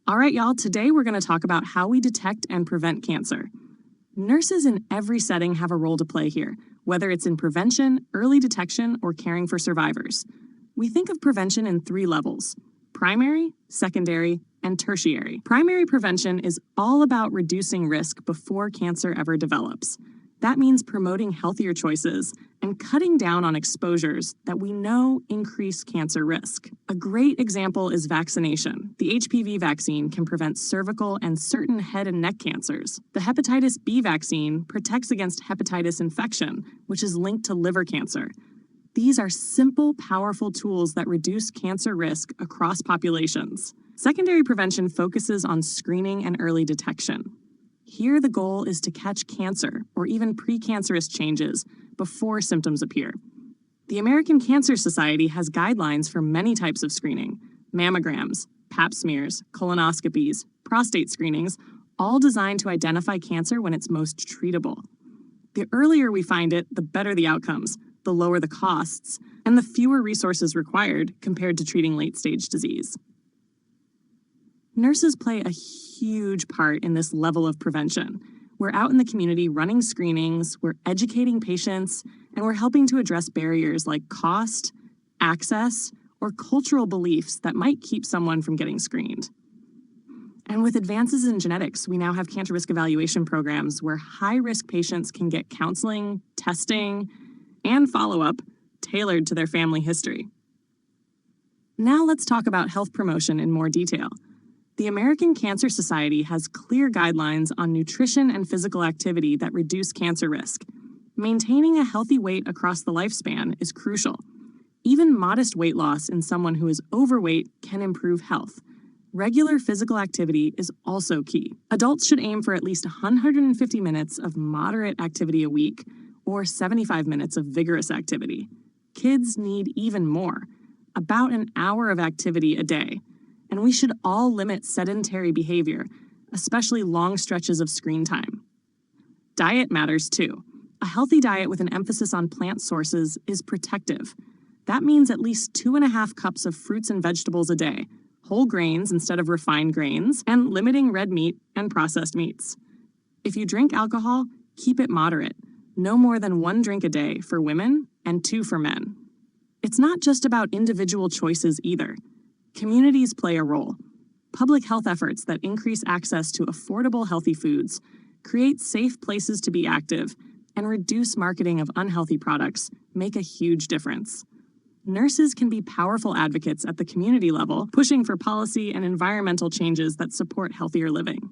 All right, y'all, today we're going to talk about how we detect and prevent cancer. Nurses in every setting have a role to play here, whether it's in prevention, early detection, or caring for survivors. We think of prevention in 3 levels: primary, secondary, and tertiary. Primary prevention is all about reducing risk before cancer ever develops. That means promoting healthier choices and cutting down on exposures that we know increase cancer risk. A great example is vaccination. The HPV vaccine can prevent cervical and certain head and neck cancers. The hepatitis B vaccine protects against hepatitis infection, which is linked to liver cancer. These are simple, powerful tools that reduce cancer risk across populations. Secondary prevention focuses on screening and early detection. Here, the goal is to catch cancer or even precancerous changes before symptoms appear. The American Cancer Society has guidelines for many types of screening: mammograms, pap smears, colonoscopies, prostate screenings, all designed to identify cancer when it's most treatable. The earlier we find it, the better the outcomes, the lower the costs, and the fewer resources required compared to treating late-stage disease. Nurses play a huge part in this level of prevention. We're out in the community running screenings, we're educating patients, and we're helping to address barriers like cost, access, or cultural beliefs that might keep someone from getting screened. And with advances in genetics, we now have cancer risk evaluation programs where high-risk patients can get counseling, testing, and follow-up tailored to their family history. Now let's talk about health promotion in more detail. The American Cancer Society has clear guidelines on nutrition and physical activity that reduce cancer risk. Maintaining a healthy weight across the lifespan is crucial. Even modest weight loss in someone who is overweight can improve health. Regular physical activity is also key. Adults should aim for at least 150 minutes of moderate activity a week, or 75 minutes of vigorous activity. Kids need even more, about an hour of activity a day. And we should all limit sedentary behavior, especially long stretches of screen time. Diet matters too. A healthy diet with an emphasis on plant sources is protective. That means at least 2.5 cups of fruits and vegetables a day, whole grains instead of refined grains, and limiting red meat and processed meats. If you drink alcohol, keep it moderate. No more than 1 drink a day for women and 2 for men. It's not just about individual choices either. Communities play a role. Public health efforts that increase access to affordable, healthy foods, create safe places to be active, and reduce marketing of unhealthy products make a huge difference. Nurses can be powerful advocates at the community level, pushing for policy and environmental changes that support healthier living.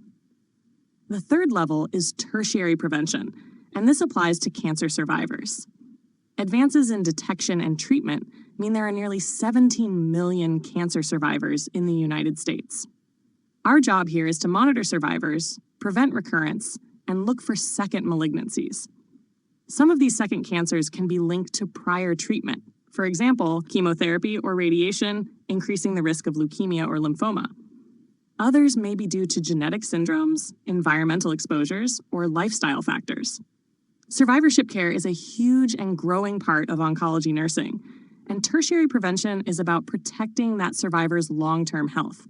The third level is tertiary prevention, and this applies to cancer survivors. Advances in detection and treatment mean there are nearly 17 million cancer survivors in the United States. Our job here is to monitor survivors, prevent recurrence, and look for second malignancies. Some of these second cancers can be linked to prior treatment. For example, chemotherapy or radiation, increasing the risk of leukemia or lymphoma. Others may be due to genetic syndromes, environmental exposures, or lifestyle factors. Survivorship care is a huge and growing part of oncology nursing, and tertiary prevention is about protecting that survivor's long-term health.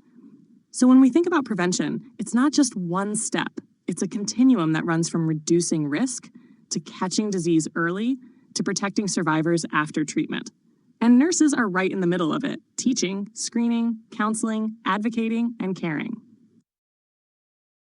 So when we think about prevention, it's not just one step. It's a continuum that runs from reducing risk to catching disease early to protecting survivors after treatment. And nurses are right in the middle of it, teaching, screening, counseling, advocating, and caring.